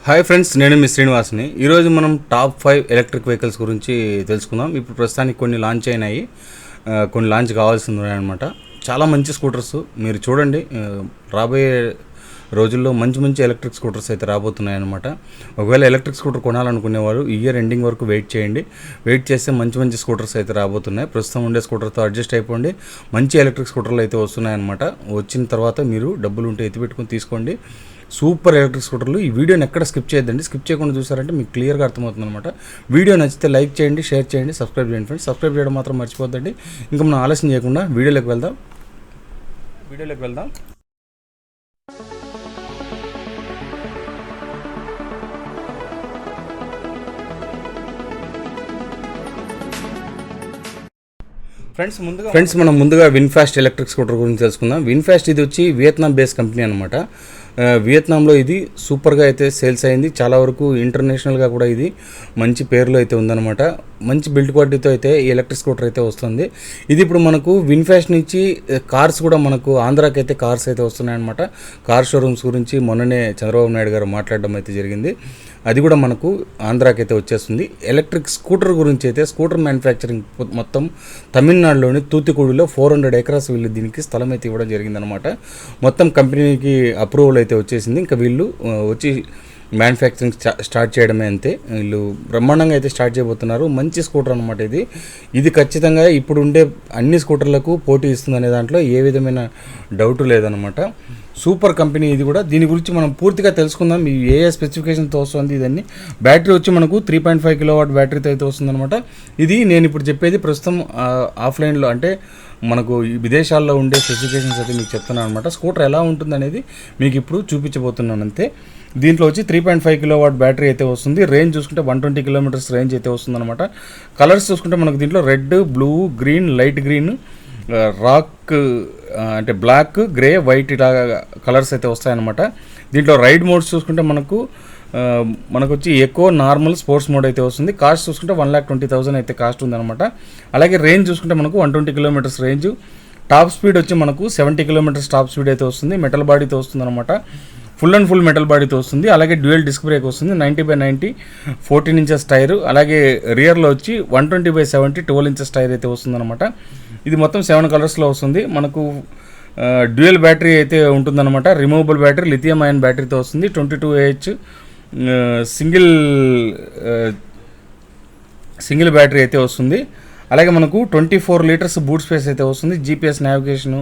Hi friends, నేను మీ శ్రీనివాస్ని. ఈరోజు మనం టాప్ 5 ఎలక్ట్రిక్ వెహికల్స్ గురించి తెలుసుకుందాం. ఇప్పుడు ప్రస్తుతానికి కొన్ని లాంచ్ అయినాయి, కొన్ని లాంచ్ కావాల్సింది ఉన్నాయన్నమాట. చాలా మంచి స్కూటర్స్ మీరు చూడండి. రాబోయే రోజుల్లో మంచి మంచి ఎలక్ట్రిక్ స్కూటర్స్ అయితే రాబోతున్నాయి అన్నమాట. ఒకవేళ ఎలక్ట్రిక్ స్కూటర్ కొనాలనుకునేవారు ఇయర్ ఎండింగ్ వరకు వెయిట్ చేయండి. వెయిట్ చేస్తే మంచి మంచి స్కూటర్స్ అయితే రాబోతున్నాయి. ప్రస్తుతం ఉండే స్కూటర్తో అడ్జస్ట్ అయిపోండి. మంచి ఎలక్ట్రిక్ స్కూటర్లు అయితే వస్తున్నాయన్నమాట. వచ్చిన తర్వాత మీరు డబ్బులు ఉంటే ఎత్తిపెట్టుకుని తీసుకోండి. సూపర్ ఎలక్ట్రిక్ స్కూటర్లు. ఈ వీడియోని ఎక్కడ స్కిప్ చేయొద్దండి. స్కిప్ చేయకుండా చూసారంటే మీకు క్లియర్గా అర్థమవుతుంది అనమాట. వీడియో నచ్చితే లైక్ చేయండి, షేర్ చేయండి, సబ్స్క్రైబ్ చేయండి ఫ్రెండ్స్. సబ్స్క్రైబ్ చేయడం మాత్రం మర్చిపోద్దండి. ఇంకా మనం ఆలస్యం చేయకుండా వీడియోలోకి వెళ్దాం. ఫ్రెండ్స్ మనం ముందుగా విన్ఫాస్ట్ ఎలక్ట్రిక్ స్కూటర్ గురించి తెలుసుకుందాం. విన్ఫాస్ట్ ఇది వచ్చి వియత్నాం బేస్ కంపెనీ అనమాట. వియత్నాంలో ఇది సూపర్గా అయితే సేల్స్ అయింది. చాలా వరకు ఇంటర్నేషనల్గా కూడా ఇది మంచి పేరులో అయితే ఉందన్నమాట. మంచి బిల్డ్ క్వాలిటీతో అయితే ఈ ఎలక్ట్రిక్ స్కూటర్ అయితే వస్తుంది. ఇది ఇప్పుడు మనకు విన్ఫాస్ట్ నుంచి కార్స్ కూడా మనకు ఆంధ్రాకి అయితే కార్స్ అయితే వస్తున్నాయన్నమాట. కార్ షోరూమ్స్ గురించి మొన్ననే చంద్రబాబు నాయుడు గారు మాట్లాడడం అయితే జరిగింది. అది కూడా మనకు ఆంధ్రాకి అయితే వచ్చేస్తుంది. ఎలక్ట్రిక్ స్కూటర్ గురించి అయితే స్కూటర్ మ్యానుఫ్యాక్చరింగ్ మొత్తం తమిళనాడులోని తూత్తుకుడిలో 400 acres వీళ్ళు దీనికి స్థలం అయితే ఇవ్వడం జరిగిందనమాట. మొత్తం కంపెనీకి అప్రూవల్ అయితే వచ్చేసింది. ఇంకా వీళ్ళు వచ్చి మ్యానుఫ్యాక్చరింగ్ స్టార్ట్ చేయడమే అంతే. వీళ్ళు బ్రహ్మాండంగా అయితే స్టార్ట్ చేయబోతున్నారు. మంచి స్కూటర్ అనమాట ఇది ఖచ్చితంగా ఇప్పుడు ఉండే అన్ని స్కూటర్లకు పోటీ ఇస్తుందనే దాంట్లో ఏ విధమైన డౌట్ లేదనమాట. సూపర్ కంపెనీ ఇది కూడా. దీని గురించి మనం పూర్తిగా తెలుసుకుందాం. ఏ స్పెసిఫికేషన్తో వస్తుంది ఇదన్నీ. బ్యాటరీ వచ్చి మనకు 3.5 kW బ్యాటరీతో అయితే వస్తుందన్నమాట. ఇది నేను ఇప్పుడు చెప్పేది ప్రస్తుతం ఆఫ్లైన్లో అంటే మనకు ఈ విదేశాల్లో ఉండే స్పెసిఫికేషన్స్ అయితే మీకు చెప్తున్నాను అనమాట. స్కూటర్ ఎలా ఉంటుంది అనేది మీకు ఇప్పుడు చూపించబోతున్నాను అంతే. దీంట్లో వచ్చి 3.5 kW బ్యాటరీ అయితే వస్తుంది. రేంజ్ చూసుకుంటే 120 km రేంజ్ అయితే వస్తుందన్నమాట. కలర్స్ చూసుకుంటే మనకు దీంట్లో red, blue, green, light green, rock అంటే బ్లాక్, గ్రే, వైట్ ఇలా కలర్స్ అయితే వస్తాయన్నమాట. దీంట్లో రైడ్ మోడ్స్ చూసుకుంటే మనకు వచ్చి ఎకో, నార్మల్, స్పోర్ట్స్ మోడ్ అయితే వస్తుంది. కాస్ట్ చూసుకుంటే 1,20,000 అయితే కాస్ట్ ఉందన్నమాట. అలాగే రేంజ్ చూసుకుంటే మనకు 120 km రేంజ్. టాప్ స్పీడ్ వచ్చి మనకు 70 km టాప్ స్పీడ్ అయితే వస్తుంది. మెటల్ బాడీతో వస్తుంది అనమాట. ఫుల్ అండ్ ఫుల్ మెటల్ బాడీతో వస్తుంది. అలాగే డ్యూయల్ డిస్క్ బ్రేక్ వస్తుంది. 90/90 14 inches టైర్. అలాగే రియర్లో వచ్చి 120/70 12 inches టైర్ అయితే వస్తుందన్నమాట. ఇది మొత్తం 7 కలర్స్లో వస్తుంది. మనకు డ్యూయల్ బ్యాటరీ అయితే ఉంటుందన్నమాట. రిమూవబుల్ బ్యాటరీ, లిథియం అయన్ బ్యాటరీతో వస్తుంది. 22Ah సింగిల్ బ్యాటరీ అయితే వస్తుంది. అలాగే మనకు 24 liters బూట్ స్పేస్ అయితే వస్తుంది. GPS నావిగేషన్,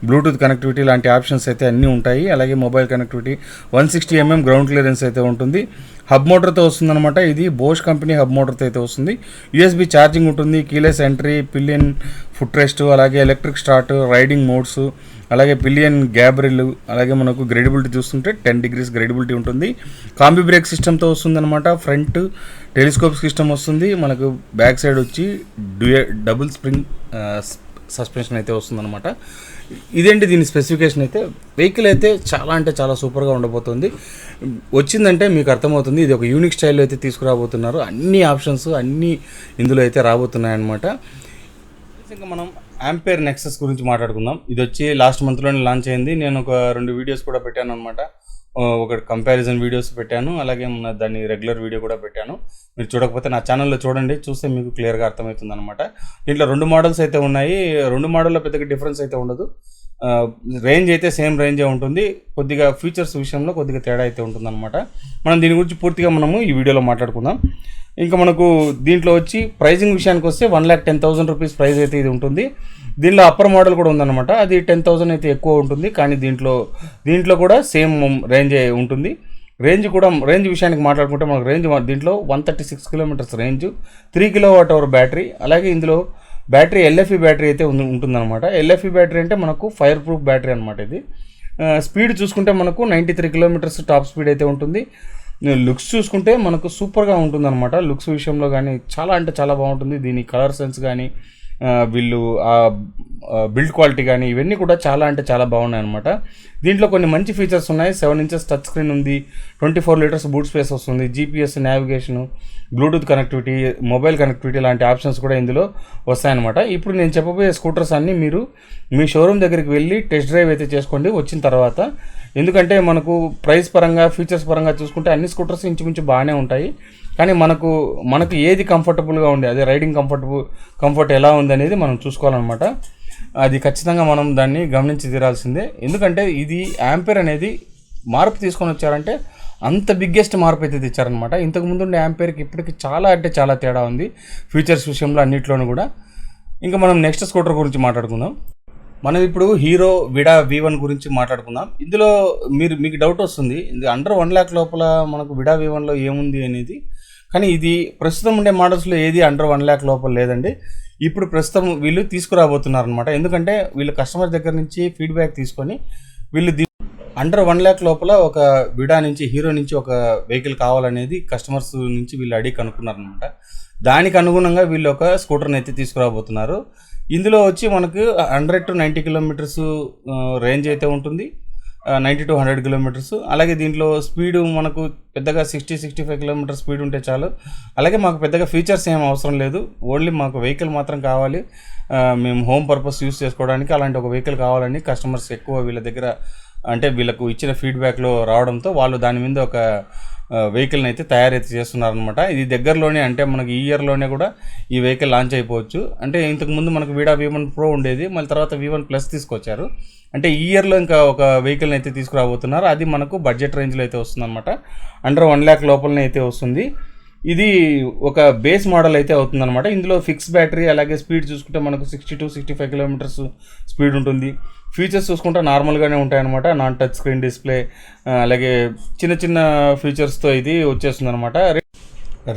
బ్లూటూత్ కనెక్టివిటీ లాంటి ఆప్షన్స్ అయితే అన్నీ ఉంటాయి. అలాగే mobile connectivity, 160 mm ground clearance అయితే ఉంటుంది. హబ్ మోటార్తో వస్తుందన్నమాట. ఇది బోష్ కంపెనీ హబ్ మోటార్తో అయితే వస్తుంది. USB ఛార్జింగ్ ఉంటుంది. Keyless entry, pillion foot rest, అలాగే ఎలక్ట్రిక్ స్టార్ట్, రైడింగ్ మోడ్స్, అలాగే పిలియన్ గ్యాబ్రిల్, అలాగే మనకు గ్రేడబిలిటీ చూస్తుంటే 10 degrees గ్రేడబిలిటీ ఉంటుంది. కాంబీ బ్రేక్ సిస్టమ్తో వస్తుందన్నమాట. ఫ్రంట్ టెలిస్కోప్ సిస్టమ్ వస్తుంది. మనకు బ్యాక్ సైడ్ వచ్చి డబుల్ స్ప్రింగ్ సస్పెన్షన్ అయితే వస్తుందన్నమాట. ఇదేంటి దీని స్పెసిఫికేషన్ అయితే. వెహికల్ అయితే చాలా అంటే చాలా సూపర్గా ఉండబోతుంది. వచ్చిందంటే మీకు అర్థమవుతుంది. ఇది ఒక యూనిక్ స్టైల్లో అయితే తీసుకురాబోతున్నారు. అన్ని ఆప్షన్స్ అన్నీ ఇందులో అయితే రాబోతున్నాయన్నమాట. ఇంకా మనం ఆంపేర్ నెక్సస్ గురించి మాట్లాడుకుందాం. ఇది వచ్చి లాస్ట్ మంత్లోనే లాంచ్ అయింది. నేను ఒక 2 వీడియోస్ కూడా పెట్టాను అనమాట. ఒకటి కంపారిజన్ వీడియోస్ పెట్టాను, అలాగే దాన్ని రెగ్యులర్ వీడియో కూడా పెట్టాను. మీరు చూడకపోతే నా ఛానల్లో చూడండి, చూస్తే మీకు క్లియర్గా అర్థమవుతుంది అనమాట. దీంట్లో 2 మోడల్స్ అయితే ఉన్నాయి. 2 మోడల్లో పెద్దగా డిఫరెన్స్ అయితే ఉండదు. రేంజ్ అయితే సేమ్ రేంజే ఉంటుంది. కొద్దిగా ఫీచర్స్ విషయంలో కొద్దిగా తేడా అయితే ఉంటుందన్నమాట. మనం దీని గురించి పూర్తిగా మనము ఈ వీడియోలో మాట్లాడుకుందాం. ఇంకా మనకు దీంట్లో వచ్చి ప్రైజింగ్ విషయానికి వస్తే 1,10,000 rupees ప్రైస్ అయితే ఇది ఉంటుంది. దీనిలో అప్పర్ మోడల్ కూడా ఉందన్నమాట. అది 10,000 అయితే ఎక్కువ ఉంటుంది. కానీ దీంట్లో కూడా సేమ్ రేంజే ఉంటుంది. రేంజ్ విషయానికి మాట్లాడుకుంటే మనకు రేంజ్ దీంట్లో 136 km రేంజ్, 3 kWh బ్యాటరీ. అలాగే ఇందులో బ్యాటరీ LFE బ్యాటరీ అయితే ఉంటుందన్నమాట. LFE బ్యాటరీ అంటే మనకు ఫైర్ ప్రూఫ్ బ్యాటరీ అనమాట. ఇది స్పీడ్ చూసుకుంటే మనకు 93 km టాప్ స్పీడ్ అయితే ఉంటుంది. లుక్స్ చూసుకుంటే మనకు సూపర్గా ఉంటుందన్నమాట. లుక్స్ విషయంలో కానీ చాలా అంటే చాలా బాగుంటుంది. దీని కలర్ సెన్స్ కానీ వీళ్ళు బిల్డ్ క్వాలిటీ కానీ ఇవన్నీ కూడా చాలా అంటే చాలా బాగున్నాయి అనమాట. దీంట్లో కొన్ని మంచి ఫీచర్స్ ఉన్నాయి. 7 inches టచ్ స్క్రీన్ ఉంది. 24 లీటర్స్ బూట్ స్పేస్ వస్తుంది, GPS, navigation, Bluetooth connectivity, mobile connectivity లాంటి ఆప్షన్స్ కూడా ఇందులో వస్తాయన్నమాట. ఇప్పుడు నేను చెప్పబోయే స్కూటర్స్ అన్నీ మీరు మీ షోరూమ్ దగ్గరికి వెళ్ళి టెస్ట్ డ్రైవ్ అయితే చేసుకోండి వచ్చిన తర్వాత. ఎందుకంటే మనకు ప్రైస్ పరంగా, ఫీచర్స్ పరంగా చూసుకుంటే అన్ని స్కూటర్స్ ఇంచుమించు బాగానే ఉంటాయి. కానీ మనకు ఏది కంఫర్టబుల్గా ఉంది, అదే రైడింగ్ కంఫర్ట్ ఎలా ఉంది అనేది మనం చూసుకోవాలన్నమాట. అది ఖచ్చితంగా మనం దాన్ని గమనించి తీరాల్సిందే. ఎందుకంటే ఇది యాంపేర్ అనేది మార్పు తీసుకొని వచ్చారంటే అంత బిగ్గెస్ట్ మార్పు అయితే తెచ్చారనమాట. ఇంతకుముందు ఉండే యాంపేర్కి ఇప్పటికి చాలా అంటే చాలా తేడా ఉంది ఫీచర్స్ విషయంలో అన్నిట్లోనూ కూడా. ఇంకా మనం నెక్స్ట్ స్కూటర్ గురించి మాట్లాడుకుందాం. మనం ఇప్పుడు హీరో విడా V1 గురించి మాట్లాడుకుందాం. ఇందులో మీకు డౌట్ వస్తుంది, ఇది అండర్ 1 lakh లోపల మనకు విడా V1లో ఏముంది అనేది. కానీ ఇది ప్రస్తుతం ఉండే మోడల్స్లో ఏది అండర్ 1 lakh లోపల లేదండి. ఇప్పుడు ప్రస్తుతం వీళ్ళు తీసుకురాబోతున్నారు అనమాట. ఎందుకంటే వీళ్ళు కస్టమర్ దగ్గర నుంచి ఫీడ్బ్యాక్ తీసుకొని వీళ్ళు అండర్ 1 lakh లోపల ఒక విడా నుంచి, హీరో నుంచి ఒక వెహికల్ కావాలనేది కస్టమర్స్ నుంచి వీళ్ళు అడిగి కనుక్కున్నారనమాట. దానికి అనుగుణంగా వీళ్ళు ఒక స్కూటర్ని అయితే తీసుకురాబోతున్నారు. ఇందులో వచ్చి మనకు 100 to 90 కిలోమీటర్స్ రేంజ్ అయితే ఉంటుంది, 90 to 100 కిలోమీటర్స్. అలాగే దీంట్లో స్పీడ్ మనకు పెద్దగా 60-65 కిలోమీటర్ స్పీడ్ ఉంటే చాలు. అలాగే మాకు పెద్దగా ఫీచర్స్ ఏం అవసరం లేదు, ఓన్లీ మాకు వెహికల్ మాత్రం కావాలి, మేము హోమ్ పర్పస్ యూస్ చేసుకోవడానికి అలాంటి ఒక వెహికల్ కావాలని కస్టమర్స్ ఎక్కువ వీళ్ళ దగ్గర, అంటే వీళ్ళకు ఇచ్చిన ఫీడ్బ్యాక్లో రావడంతో వాళ్ళు దాని మీద ఒక వెహికల్ని అయితే తయారైతే చేస్తున్నారనమాట. ఇది దగ్గరలోనే, అంటే మనకి ఈ ఇయర్లోనే కూడా ఈ వెహికల్ లాంచ్ అయిపోవచ్చు. అంటే ఇంతకుముందు మనకు విడా V1 Pro ఉండేది, మళ్ళీ తర్వాత V1 Plus తీసుకొచ్చారు. అంటే ఈ ఇయర్లో ఇంకా ఒక వెహికల్ని అయితే తీసుకురాబోతున్నారు. అది మనకు బడ్జెట్ రేంజ్లో అయితే వస్తుందన్నమాట. అండర్ 1 lakh లోపలనే అయితే వస్తుంది. ఇది ఒక బేస్ మోడల్ అయితే అవుతుందన్నమాట. ఇందులో ఫిక్స్ బ్యాటరీ, అలాగే స్పీడ్ చూసుకుంటే మనకు 60 to 65 కిలోమీటర్స్ స్పీడ్ ఉంటుంది. ఫీచర్స్ చూసుకుంటే నార్మల్గానే ఉంటాయన్నమాట. నాన్ టచ్ స్క్రీన్ డిస్ప్లే, అలాగే చిన్న చిన్న ఫీచర్స్తో ఇది వచ్చేస్తుంది అనమాట.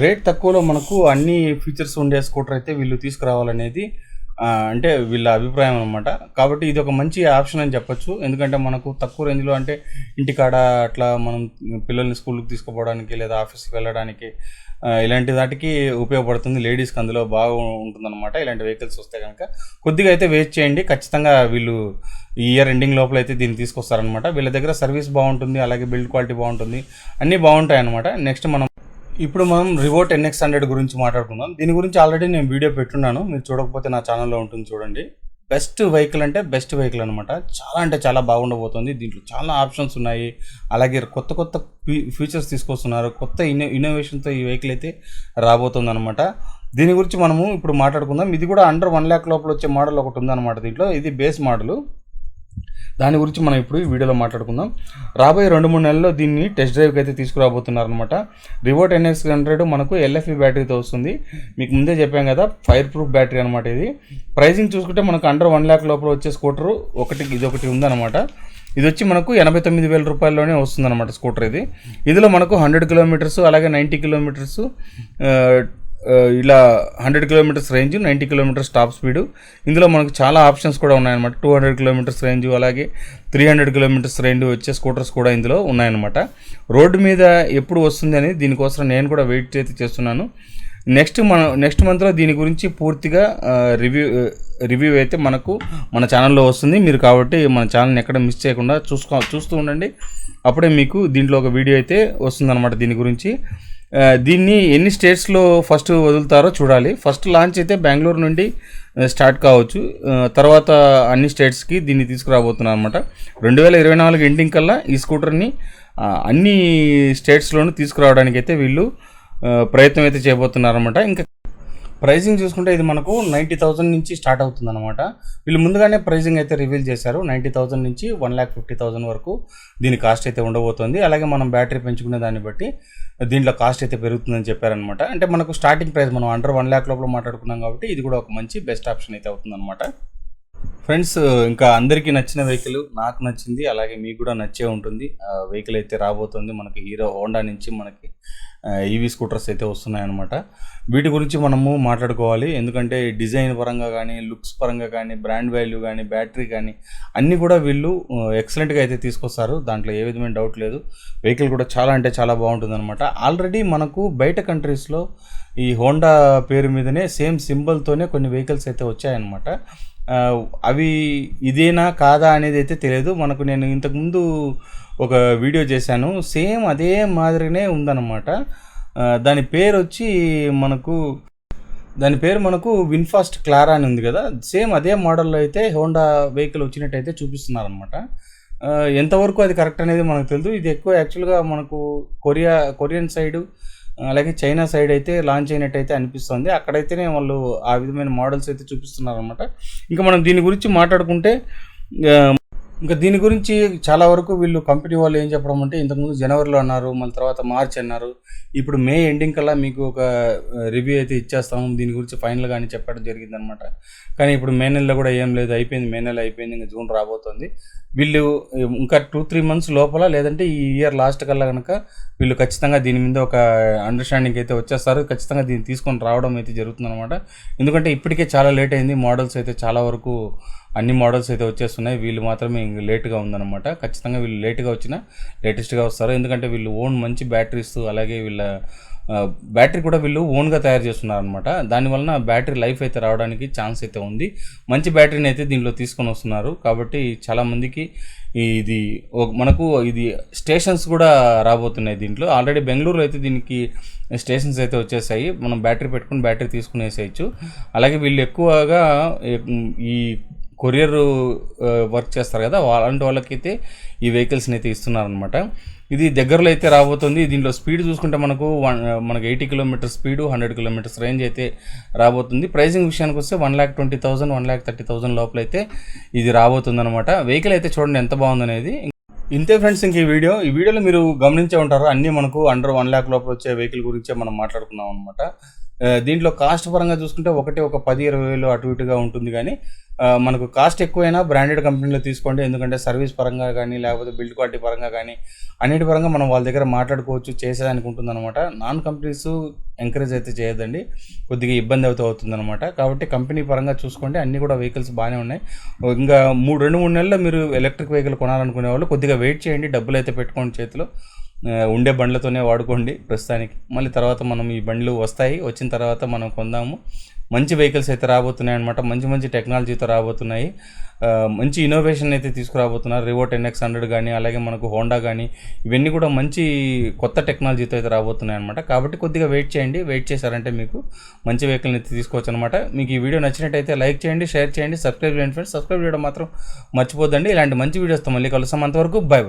రేట్ తక్కువలో మనకు అన్ని ఫీచర్స్ ఉండే స్కూటర్ అయితే వీళ్ళు తీసుకురావాలనేది అంటే వీళ్ళ అభిప్రాయం అనమాట. కాబట్టి ఇది ఒక మంచి ఆప్షన్ అని చెప్పొచ్చు. ఎందుకంటే మనకు తక్కువ రేంజ్లో, అంటే ఇంటికాడ అట్లా మనం పిల్లల్ని స్కూల్కి తీసుకుపోవడానికి లేదా ఆఫీస్కి వెళ్ళడానికి ఇలాంటి వాటికి ఉపయోగపడుతుంది. లేడీస్కి అందులో బాగా ఉంటుందన్నమాట. ఇలాంటి వెహికల్స్ వస్తే కనుక కొద్దిగా అయితే వెయిట్ చేయండి, ఖచ్చితంగా వీళ్ళు ఈ ఇయర్ ఎండింగ్ లోపల అయితే దీన్ని తీసుకొస్తారనమాట. వీళ్ళ దగ్గర సర్వీస్ బాగుంటుంది, అలాగే బిల్డ్ క్వాలిటీ బాగుంటుంది, అన్నీ బాగుంటాయి అనమాట. నెక్స్ట్ ఇప్పుడు మనం రివోట్ NX100 గురించి మాట్లాడుకుందాం. దీని గురించి ఆల్రెడీ నేను వీడియో పెట్టున్నాను, మీరు చూడకపోతే నా ఛానల్లో ఉంటుంది చూడండి. బెస్ట్ వెహికల్ అంటే బెస్ట్ వెహికల్ అనమాట. చాలా అంటే చాలా బాగుండబోతుంది. దీంట్లో చాలా ఆప్షన్స్ ఉన్నాయి, అలాగే కొత్త ఫీచర్స్ తీసుకొస్తున్నారు. కొత్త ఇన్నోవేషన్తో ఈ వెహికల్ అయితే రాబోతుంది అనమాట. దీని గురించి మనము ఇప్పుడు మాట్లాడుకుందాం. ఇది కూడా అండర్ 1 lakh లోపల వచ్చే మోడల్ ఒకటి ఉందన్నమాట దీంట్లో. ఇది బేస్ మోడల్. దాని గురించి మనం ఇప్పుడు ఈ వీడియోలో మాట్లాడుకుందాం. రాబోయే 2-3 నెలల్లో దీన్ని టెస్ట్ డ్రైవ్కి అయితే తీసుకురాబోతున్నారు అనమాట. రివోట్ NX100 మనకు LFP బ్యాటరీతో వస్తుంది. మీకు ముందే చెప్పాం కదా, ఫైర్ ప్రూఫ్ బ్యాటరీ అనమాట ఇది. ప్రైజింగ్ చూసుకుంటే మనకు అండర్ 1 lakh లోపల వచ్చే స్కూటరు ఇదొకటి ఉందన్నమాట. ఇది వచ్చి మనకు 89,000 రూపాయల్లోనే వస్తుందన్నమాట స్కూటర్ ఇది. ఇందులో మనకు 100 కిలోమీటర్స్, అలాగే 90 కిలోమీటర్స్, ఇలా 100 kilometres range, 90 kilometres top speed. ఇందులో మనకు చాలా ఆప్షన్స్ కూడా ఉన్నాయన్నమాట. 200 కిలోమీటర్స్ రేంజ్, అలాగే 300 కిలోమీటర్స్ రేంజ్ వచ్చే స్కూటర్స్ కూడా ఇందులో ఉన్నాయన్నమాట. రోడ్డు మీద ఎప్పుడు వస్తుంది అని దీనికోసం నేను కూడా వెయిట్ అయితే చేస్తున్నాను. నెక్స్ట్ మంత్లో దీని గురించి పూర్తిగా రివ్యూ అయితే మన ఛానల్లో వస్తుంది. మీరు కాబట్టి మన ఛానల్ని ఎక్కడ మిస్ చేయకుండా చూస్తూ ఉండండి. అప్పుడే మీకు దీంట్లో ఒక వీడియో అయితే వస్తుందన్నమాట దీని గురించి. దీన్ని ఎన్ని స్టేట్స్లో ఫస్ట్ వదులుతారో చూడాలి. ఫస్ట్ లాంచ్ అయితే బెంగళూరు నుండి స్టార్ట్ కావచ్చు, తర్వాత అన్ని స్టేట్స్కి దీన్ని తీసుకురాబోతున్నారు అనమాట. 2024 ఎండింగ్ కల్లా ఈ స్కూటర్ని అన్ని స్టేట్స్లోనూ తీసుకురావడానికి అయితే వీళ్ళు ప్రయత్నం అయితే చేయబోతున్నారన్నమాట. ఇంకా ప్రైజింగ్ చూసుకుంటే ఇది మనకు 90,000 నుంచి స్టార్ట్ అవుతుంది అనమాట. వీళ్ళు ముందుగానే ప్రైజింగ్ అయితే రివీల్ చేశారు. 90,000 నుంచి 1,50,000 వరకు దీని కాస్ట్ అయితే ఉండబోతుంది. అలాగే మనం బ్యాటరీ పెంచుకునే దాన్ని బట్టి దీంట్లో కాస్ట్ అయితే పెరుగుతుందని చెప్పారనమాట. అంటే మనకు స్టార్టింగ్ ప్రైస్ మనం అండర్ 1 lakh లోపల మాట్లాడుకున్నాం కాబట్టి ఇది కూడా ఒక మంచి బెస్ట్ ఆప్షన్ అయితే అవుతుందన్నమాట. ఫ్రెండ్స్, ఇంకా అందరికీ నచ్చిన వెహికల్ నాకు నచ్చింది, అలాగే మీకు కూడా నచ్చే ఉంటుంది. వెహికల్ అయితే రాబోతుంది మనకి హీరో హోండా నుంచి మనకి ఈవీ స్కూటర్స్ అయితే వస్తున్నాయన్నమాట. వీటి గురించి మనము మాట్లాడుకోవాలి. ఎందుకంటే డిజైన్ పరంగా కానీ, లుక్స్ పరంగా కానీ, బ్రాండ్ వాల్యూ కానీ, బ్యాటరీ కానీ అన్నీ కూడా వీళ్ళు ఎక్సలెంట్గా అయితే తీసుకొస్తారు. దాంట్లో ఏ విధమైన డౌట్ లేదు. వెహికల్ కూడా చాలా అంటే చాలా బాగుంటుంది అనమాట. ఆల్రెడీ మనకు బయట కంట్రీస్లో ఈ హోండా పేరు మీదనే సేమ్ సింబల్తోనే కొన్ని వెహికల్స్ అయితే వచ్చాయన్నమాట. అవి ఇదేనా కాదా అనేది అయితే తెలియదు మనకు. నేను ఇంతకుముందు ఒక వీడియో చేశాను, సేమ్ అదే మాదిరినే ఉందన్నమాట. దాని పేరు వచ్చి మనకు విన్ఫాస్ట్ క్లారా అని ఉంది కదా, సేమ్ అదే మోడల్లో అయితే హోండా వెహికల్ వచ్చినట్టయితే చూపిస్తున్నారనమాట. ఎంతవరకు అది కరెక్ట్ అనేది మనకు తెలియదు. ఇది ఎక్కువ యాక్చువల్గా మనకు కొరియన్ సైడు అలాగే చైనా సైడ్ అయితే లాంచ్ అయినట్టయితే అనిపిస్తుంది. అక్కడైతేనే వాళ్ళు ఆ విధమైన మోడల్స్ అయితే చూపిస్తున్నారనమాట. ఇంకా మనం దీని గురించి మాట్లాడుకుంటే, ఇంకా దీని గురించి చాలా వరకు వీళ్ళు కంపెనీ వాళ్ళు ఏం చెప్పడం అంటే, ఇంతకుముందు జనవరిలో అన్నారు, మళ్ళీ తర్వాత మార్చ్ అన్నారు, ఇప్పుడు మే ఎండింగ్ కల్లా మీకు ఒక రివ్యూ అయితే ఇచ్చేస్తాము దీని గురించి ఫైనల్గా అని చెప్పడం జరిగిందనమాట. కానీ ఇప్పుడు మే నెలలో కూడా ఏం లేదు, అయిపోయింది, మే నెల అయిపోయింది, ఇంకా జూన్ రాబోతుంది. వీళ్ళు ఇంకా 2-3 months లోపల, లేదంటే ఈ ఇయర్ లాస్ట్ కల్లా కనుక వీళ్ళు ఖచ్చితంగా దీని మీద ఒక అండర్స్టాండింగ్ అయితే వచ్చేస్తారు. ఖచ్చితంగా దీన్ని తీసుకొని రావడం అయితే జరుగుతుందన్నమాట. ఎందుకంటే ఇప్పటికే చాలా లేట్ అయింది, మోడల్స్ అయితే చాలా వరకు అన్ని మోడల్స్ అయితే వచ్చేస్తున్నాయి. వీళ్ళు మాత్రమే ఇంక లేట్గా ఉందన్నమాట. ఖచ్చితంగా వీళ్ళు లేట్గా వచ్చినా లేటెస్ట్గా వస్తారు. ఎందుకంటే వీళ్ళు ఓన్ మంచి బ్యాటరీస్, అలాగే వీళ్ళ బ్యాటరీ కూడా వీళ్ళు ఓన్గా తయారు చేస్తున్నారనమాట. దానివలన బ్యాటరీ లైఫ్ అయితే రావడానికి ఛాన్స్ అయితే ఉంది. మంచి బ్యాటరీని అయితే దీనిలో తీసుకొని వస్తున్నారు. కాబట్టి చాలామందికి మనకు ఇది స్టేషన్స్ కూడా రాబోతున్నాయి దీంట్లో. ఆల్రెడీ బెంగళూరులో అయితే దీనికి స్టేషన్స్ అయితే వచ్చేసాయి. మనం బ్యాటరీ పెట్టుకుని బ్యాటరీ తీసుకుని వేసేయచ్చు. అలాగే వీళ్ళు ఎక్కువగా ఈ కొరియర్ వర్క్ చేస్తారు కదా, అలాంటి వాళ్ళకైతే ఈ వెహికల్స్ని అయితే ఇస్తున్నారనమాట. ఇది దగ్గరలో అయితే రాబోతుంది. దీంట్లో స్పీడ్ చూసుకుంటే మనకు 80 km స్పీడు, 100 km రేంజ్ అయితే రాబోతుంది. ప్రైసింగ్ విషయానికి వస్తే 1,20,000 1,30,000 లోపల అయితే ఇది రాబోతుంది అనమాట. వెహికల్ అయితే చూడండి ఎంత బాగుందనేది. ఇంతే ఫ్రెండ్స్, ఇంక ఈ వీడియోలో మీరు గమనించే ఉంటారు, అన్నీ మనకు అండర్ 1 lakh లోపల వచ్చే వెహికల్ గురించే మనం మాట్లాడుకున్నాం అనమాట. దీంట్లో కాస్ట్ పరంగా చూసుకుంటే ఒక 10-20 వేలు అటు ఇటుగా ఉంటుంది. కానీ మనకు కాస్ట్ ఎక్కువైనా బ్రాండెడ్ కంపెనీలో తీసుకోండి. ఎందుకంటే సర్వీస్ పరంగా కానీ, లేకపోతే బిల్డ్ క్వాలిటీ పరంగా కానీ, అన్నిటి పరంగా మనం వాళ్ళ దగ్గర మాట్లాడుకోవచ్చు, చేసేదానికి ఉంటుందన్నమాట. నాన్ కంపెనీస్ ఎంకరేజ్ అయితే చేయొద్దండి, కొద్దిగా ఇబ్బంది అయితే అవుతుందన్నమాట. కాబట్టి కంపెనీ పరంగా చూసుకోండి, అన్నీ కూడా వెహికల్స్ బాగానే ఉన్నాయి. ఇంకా 2-3 నెలల్లో మీరు ఎలక్ట్రిక్ వెహికల్ కొనాలనుకునే వాళ్ళు కొద్దిగా వెయిట్ చేయండి, డబ్బులు అయితే పెట్టుకోండి చేతిలో. ఉండే బండ్లతోనే వాడుకోండి ప్రస్తుతానికి. మళ్ళీ తర్వాత మనం ఈ బండ్లు వచ్చిన తర్వాత మనం కొందాము. మంచి వెహికల్స్ అయితే రాబోతున్నాయి అనమాట. మంచి టెక్నాలజీతో రాబోతున్నాయి. మంచి ఇన్నోవేషన్ అయితే తీసుకురాబోతున్నారు. రివో 10X100 కానీ, అలాగే మనకు హోండా కానీ, ఇవన్నీ కూడా మంచి కొత్త టెక్నాలజీతో అయితే రాబోతున్నాయి అనమాట. కాబట్టి కొద్దిగా వెయిట్ చేయండి. వెయిట్ చేశారంటే మీకు మంచి వెహికల్ని అయితే తీసుకోవచ్చు అనమాట. మీకు ఈ వీడియో నచ్చినట్టయితే లైక్ చేయండి, షేర్ చేయండి, సబ్స్క్రైబ్ చేయండి ఫ్రెండ్స్. సబ్స్క్రైబ్ చేయడం మాత్రం మర్చిపోద్దండి. ఇలాంటి మంచి వీడియోస్తో మళ్ళీ కలుస్తాం. అంతవరకు బై.